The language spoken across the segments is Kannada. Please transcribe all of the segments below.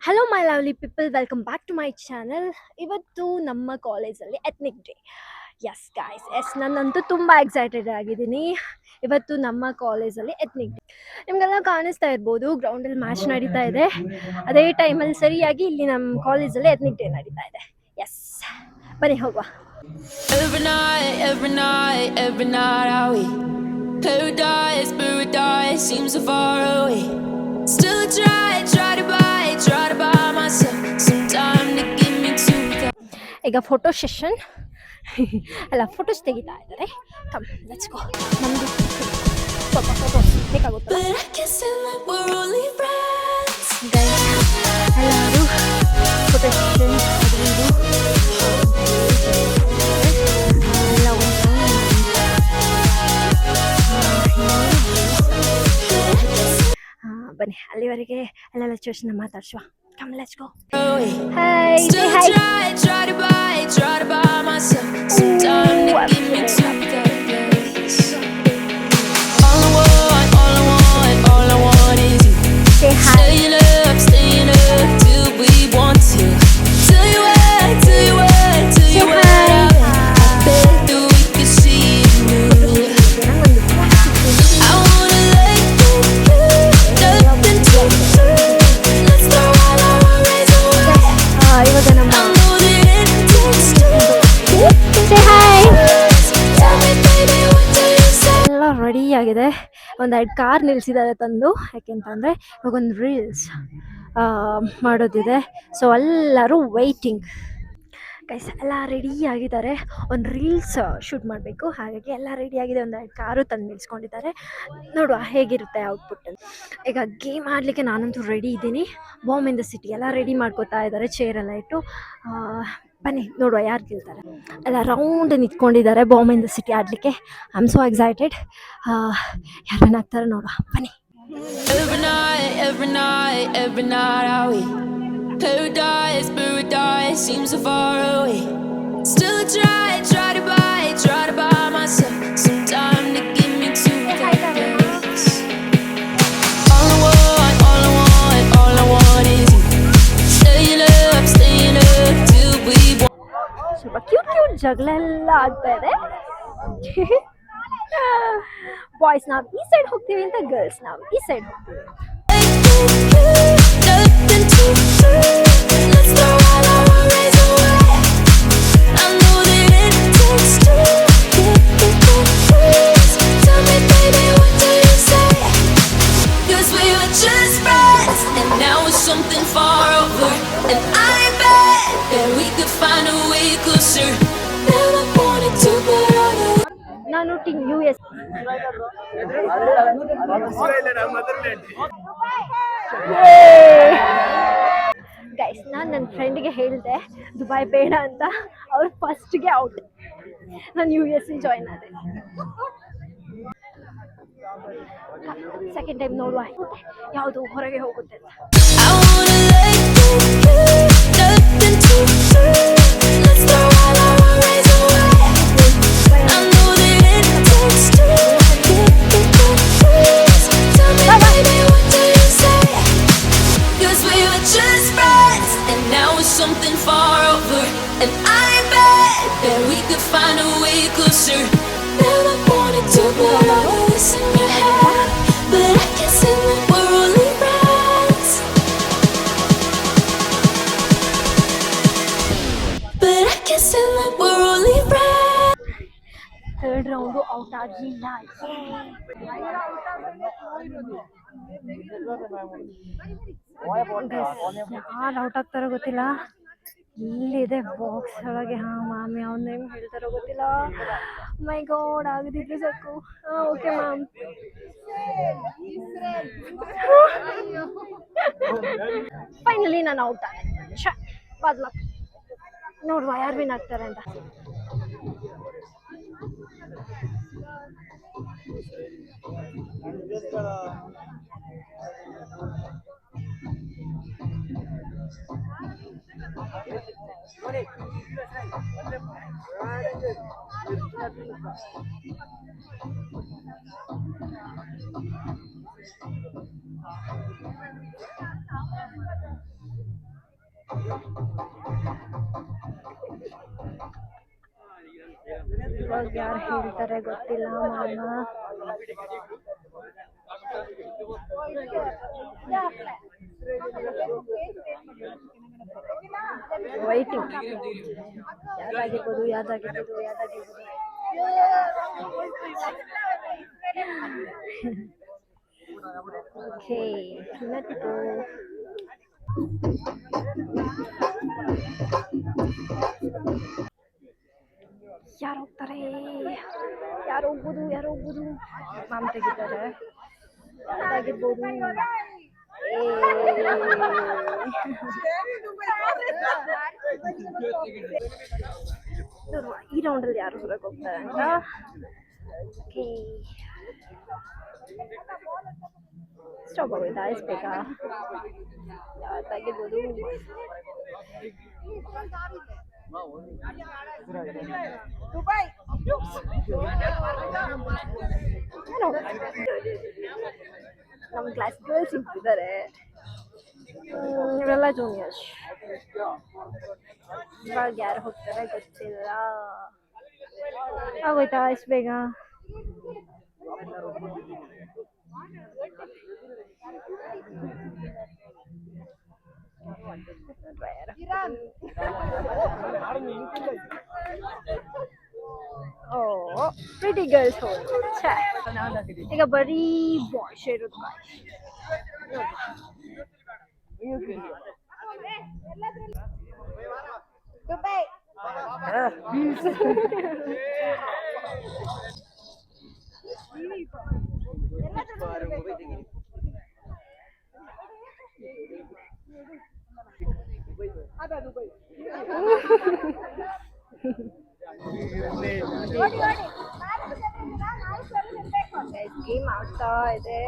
Hello my lovely people, welcome back to my channel. ಇವತ್ತು ನಮ್ಮ ಕಾಲೇಜಲ್ಲಿ ಎತ್ನಿಕ್ ಡೇ. ಎಸ್ ನಾನಂತೂ ತುಂಬ ಎಕ್ಸೈಟೆಡ್ ಆಗಿದ್ದೀನಿ. ಇವತ್ತು ನಮ್ಮ ಕಾಲೇಜಲ್ಲಿ ಎತ್ನಿಕ್ ಡೇ. ನಿಮಗೆಲ್ಲ ಕಾಣಿಸ್ತಾ ಇರ್ಬೋದು, ಗ್ರೌಂಡಲ್ಲಿ ಮ್ಯಾಚ್ ನಡೀತಾ ಇದೆ. ಅದೇ ಟೈಮಲ್ಲಿ ಸರಿಯಾಗಿ ಇಲ್ಲಿ ನಮ್ಮ ಕಾಲೇಜಲ್ಲಿ ಎತ್ನಿಕ್ ಡೇ ನಡೀತಾ ಇದೆ. ಎಸ್, ಬನ್ನಿ ಹೋಗುವ. Every night are we paradise seems so far away. Still try to buy myself some time to give me to the. ಈಗ ಫೋಟೋ ಸೆಷನ್ ಎಲ್ಲ ಫೋಟೋಸ್ ತೆಗಿತಾ ಇದ್ದಾರೆ. ಕಮ್ ಲೆಟ್ಸ್ ಗೋ. ನಮ್ಮದು ಸ್ವಲ್ಪ ಫೋಟೋಸ್ ಬೇಕಾಗುತ್ತೆ. But I can say that we're only friends. ಎಲ್ಲರೂ ಫೋಟೋ ಸೆಷನ್ ಎಲ್ಲ ಬನ್ನಿ, ಅಲ್ಲಿವರೆಗೆ ಎಲ್ಲ ಲೆಕ್ಚರ್ಸ್ನ ಮಾತಾಡ್ಸುವ. Come let's go. Hi, Still try to buy myself some time to give me to the place. All I want is you. say hi. Staying up till we want to. Till you were I bet that we could see it new. I wanna let you nothing to do. Let's throw all our worries away. ಇವಾಗ ನಮ್ಮ I know that it takes two. say hi. Tell me baby what do you say? ಎಲ್ಲ ರೆಡಿ ಆಗಿದೆ. ಒಂದೆರಡು ಕಾರ್ ನಿಲ್ಸಿದ್ದಾರೆ ತಂದು, ಯಾಕೆಂತಂದರೆ ಇವಾಗ ಒಂದು ರೀಲ್ಸ್ ಮಾಡೋದಿದೆ. ಸೊ ಎಲ್ಲರೂ ವೆಯ್ಟಿಂಗ್. ಗೈಸ್ ಎಲ್ಲ ರೆಡಿ ಆಗಿದ್ದಾರೆ, ಒಂದು ರೀಲ್ಸ್ ಶೂಟ್ ಮಾಡಬೇಕು. ಹಾಗಾಗಿ ಎಲ್ಲ ರೆಡಿ ಆಗಿದೆ. ಒಂದೆರಡು ಕಾರು ತಂದು ನಿಲ್ಸ್ಕೊಂಡಿದ್ದಾರೆ. ನೋಡುವ ಹೇಗಿರುತ್ತೆ ಔಟ್ಪುಟ್. ಈಗ ಗೇಮ್ ಆಡಲಿಕ್ಕೆ ನಾನಂತೂ ರೆಡಿ ಇದ್ದೀನಿ. ಬಾಂಬ್ ಇನ್ ದ ಸಿಟಿ ಎಲ್ಲ ರೆಡಿ ಮಾಡ್ಕೋತಾ ಇದ್ದಾರೆ, ಚೇರೆಲ್ಲ ಇಟ್ಟು. ಬನ್ನಿ ನೋಡುವ ಯಾರು ಗೆಲ್ತಾರೆ. ಎಲ್ಲ ರೌಂಡ್ ನಿಂತ್ಕೊಂಡಿದ್ದಾರೆ ಬಾಂಬ್ ಇನ್ ದ ಸಿಟಿ ಆಡಲಿಕ್ಕೆ. I am so excited. ಯಾರು ವಿನ್ ಆಗ್ತಾರೆ ನೋಡುವ, ಬನ್ನಿ. Every night are we paradise seems so far away. Still try to buy myself some time to give me to the place. All I want is you. Staying up till we want. ಸ್ವಲ್ಪ ಕ್ಯೂಟ್ ಜಗಳ ಎಲ್ಲ ಆಗ್ತಾ ಇದೆ. ಬಾಯ್ಸ್ ನಾವು ಈ ಸೈಡ್ ಹೋಗ್ತೀವಿ ಅಂತ, ಗರ್ಲ್ಸ್ ನಾವು ಈ ಸೈಡ್ ಹೋಗ್ತೀವಿ. Nothing to do. Let's throw all our worries away. I know that it takes two. Tell me baby what do you say? 'Cause we were just friends and now it's something far over. And I bet that we could find a way closer. Never wanted to but I know. ನಾನು ಟೀಮ್ US. ಗೈಸ್, ನಾನು ನನ್ನ ಫ್ರೆಂಡ್ಗೆ ಹೇಳಿದೆ ದುಬೈ ಬೇಡ ಅಂತ. ಅವ್ರು ಫಸ್ಟ್ಗೆ ಔಟ್. ನಾನು US ಜಾಯ್ನ್ ಆದೆ. ಸೆಕೆಂಡ್ ಟೈಮ್ ನೋಡುವ ಯಾವುದು ಹೊರಗೆ ಹೋಗುತ್ತೆ ಅಂತ. I wanna let you nothing to do. Let's throw all our worries away. I know that it takes two. Tell me baby what do you say? 'Cause we were just friends and now it's something far over. And I bet that we could find a way closer. Never wanted to put all this in your head, but I can see that we're only friends. But I can see that we're only friends. Third round out ಆಗಲಿಲ್ಲ. ಯಾರು ಔಟ್ ಆಗ್ತಾರೋ ಗೊತ್ತಿಲ್ಲ. ಇಲ್ಲಿದೆ ಬಾಕ್ಸ್ ಒಳಗೆ. ಮಾಮಿ ಅವ್ನ ಹೆಂಗೆ ಹೇಳ್ತಾರೋ ಗೊತ್ತಿಲ್ಲ. ಮೈ ಗಾಡ್, ಆಗದಿದ್ರೆ ಸಾಕು. Okay ma'am. ಫೈನಲಿ ನಾನು ಔಟ್ ಆದೆ. ಬಾದ್ ಲಕ್. ನೋಡುವ ಯಾರು ವಿನ್ ಆಗ್ತಾರೆ ಅಂತ. ಇವಾಗ ಯಾರು ಹೇಳ್ತಾರೆ ಗೊತ್ತಿಲ್ಲ ಮಾಮ. ವೈಟಿಂಗ್ ಯಾವ್ದಾಗಿರ್ಬೋದು ಯಾವ್ದಾಗಿರ್ಬೋದು ಯಾವ್ದಾಗಿರ್ಬೋದು. Okay let's go. ಯಾರು ಹೋಗ್ತಾರೆ, ಯಾರು ಹೋಗ್ಬೋದು, ಯಾರು ಹೋಗ್ಬೋದು. ಮಾಮ್ ತೆಗಿತಾರೆ ಯಾವ್ದಾಗಿರ್ಬೋದು. ಈ ರೌಂಡಲ್ಲಿ ಯಾರು ಹೊರಗೆ ಹೋಗ್ತಾರೆ ಅಂತ. ಓಕೆ ಸ್ಟಾಪ್ ಆಗೋಯ್ತಾ ಬೇಕಾ? ಯಾವ್ದಾಗಿರ್ಬೋದು. ನಮ್ಮ ಕ್ಲಾಸ್ ಗರ್ಲ್ಸ್ ಇಟ್ಟಿದ್ದಾರೆ, ಇವರೆಲ್ಲ ಜೂನಿಯರ್ಸ್. ಇವಾಗ ಯಾರು ಹೋಗ್ತಾರೆ ಗೊತ್ತಿಲ್ಲ. ಆಗೋಯ್ತಾ ಎಷ್ಟು ಬೇಗ? ಓ ಪ್ರಿಟಿ ಗರ್ಲ್ಸ್ ಈಗ ಬರೀ ಬಾಯ್ಸ್ ಇರೋದು. ಗೇಮ್ ಆಗ್ತಾ ಇದೆ.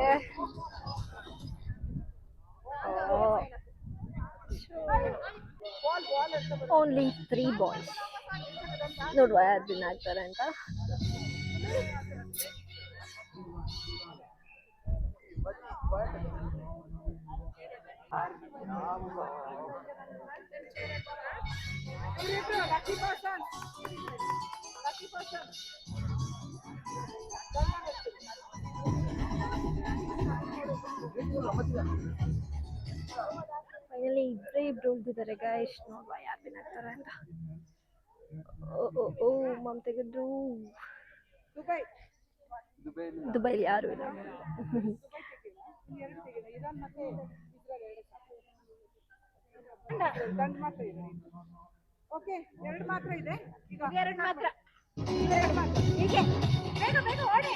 Only 3 boys. ನೋಡುವ ಯಾರು ವಿನ್ ಆಗ್ತಾರೆ ಅಂತ. ಫೈನಲಿ ಇಬ್ರು ಉಳಿದಿದ್ದಾರೆ ಗೈಸ್. ನೋಡುವ ಯಾರು ವಿನ್ ಆಗ್ತಾರೆ ಅಂತ. ಓ ಮಾಮ್ ತೆಗೆದ್ರು. ದುಬೈಲಿ ಯಾರು ಇಲ್ಲ. ಓಕೆ, ಎರಡು ಮಾತ್ರ ಇದೆ. ಎರಡು ಮಾತ್ರ. ಹೀಗೆ ಬೇಗ ಬೇಗ ಓಡಿ.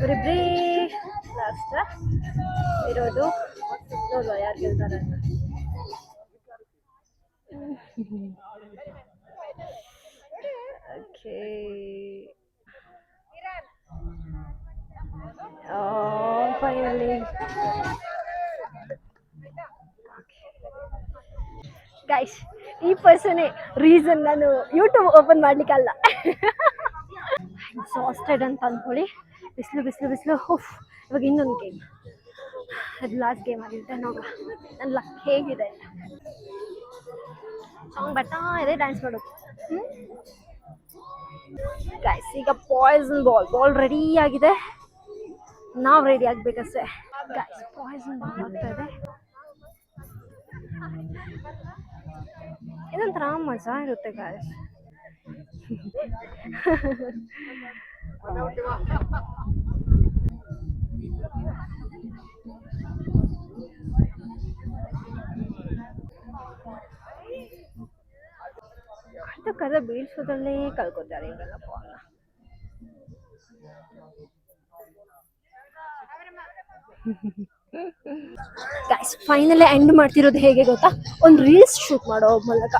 ಇವರಿಬ್ರೇ ಲಾಸ್ಟ್ ಇರೋದು. ನೋಡುವ ಯಾರು ಗೆಲ್ತಾರೆ ಅಂತ. ಓಕೆ ಫೈನಲಿ ಗೈಸ್, ಈ ಪರ್ಸನೇ ರೀಸನ್ ನಾನು ಯೂಟ್ಯೂಬ್ ಓಪನ್ ಮಾಡ್ಲಿಕ್ಕಲ್ಲ. ಎಕ್ಸಾಸ್ಟೆಡ್ ಅಂತ ಅಂದ್ಕೊಳ್ಳಿ. ಬಿಸಿಲು ಬಿಸಿಲು ಬಿಸಿಲು. ಇವಾಗ ಇನ್ನೊಂದು ಗೇಮ್, ಅದು ಲಾಸ್ಟ್ ಗೇಮ್ ಆಗಿರುತ್ತೆ. ನೋಡುವ ನನ್ನ ಲಕ್ ಹೇಗಿದೆ. ಸಾಂಗ್ ಬರ್ತಾ ಇದೆ, ಡ್ಯಾನ್ಸ್ ಮಾಡೋದು. ಗೈಸ್ ಈಗ ಪಾಯ್ಸನ್ ಬಾಲ್ ರೆಡಿ ಆಗಿದೆ. ನಾವು ರೆಡಿ ಆಗ್ಬೇಕಷ್ಟೇ. ಗೈಸ್ ಪಾಯ್ಸನ್ ಬಾಲ್ ಆಗ್ತಾ ಇದೆ. ಇದೊಂಥರ ಮಜಾ ಇರುತ್ತೆ ಗೈಸ್. ಅದು ಕದ ಬೀಳ್ಸೋದ್ರಲ್ಲೇ ಕಳ್ಕೊತಾರೆ ಇವರೆಲ್ಲ ಬಾಲ್ನ. ಗೈಸ್ ಫೈನಲಿ ಎಂಡ್ ಮಾಡ್ತಿರೋದು ಹೇಗೆ ಗೊತ್ತಾ? ಒಂದು ರೀಲ್ಸ್ ಶೂಟ್ ಮಾಡೋ ಮೂಲಕ.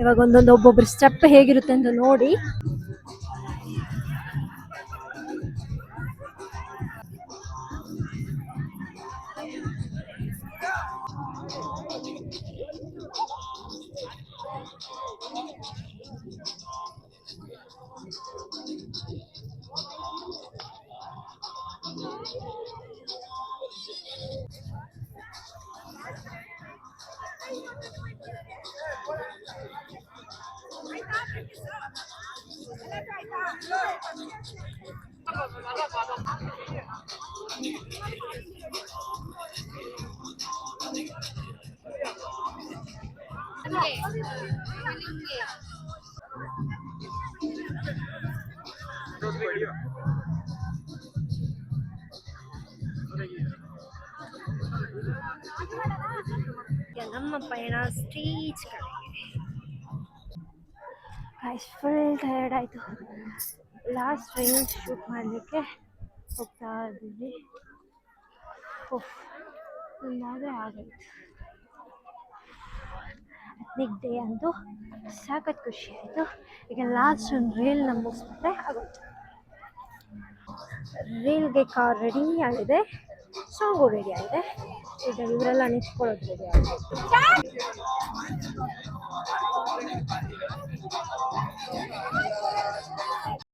ಇವಾಗ ಒಬ್ಬೊಬ್ಬರು ಸ್ಟೆಪ್ ಹೇಗಿರುತ್ತೆ ಅಂತ ನೋಡಿ. ನಮ್ಮ ಪಯಣ ಸ್ಟೇಜ್ ಕಡೆಗೆ. ಗೈಸ್ ಫುಲ್ ಟಯರ್ಡ್ ಆಯಿತು. ಲಾಸ್ಟ್ ರೀಲ್ಸ್ ಶೂಟ್ ಮಾಡಲಿಕ್ಕೆ ಹೋಗ್ತಾ ಇದ್ದೀವಿ. ಇಲ್ಲಾದರೆ ಆಗೋಯ್ತು. 10ನೇ ಡೇ ಅಂತೂ ಸಾಕತ್ತು ಖುಷಿ ಆಯಿತು. ಈಗ ಲಾಸ್ಟ್ ಒಂದು ರೀಲ್ನ ಮುಗಿಸ್ಬಿಟ್ರೆ ಆಗೋಯ್ತು. ರೀಲ್ಗೆ ಕಾರ್ ರೆಡಿ ಆಗಿದೆ, ಸಾಂಗು ರೆಡಿ ಆಗಿದೆ. ಈಗ ಇವರೆಲ್ಲ ನಿಂತ್ಕೊಳ್ಳೋದು ರೆಡಿ ಆಗಿದೆ.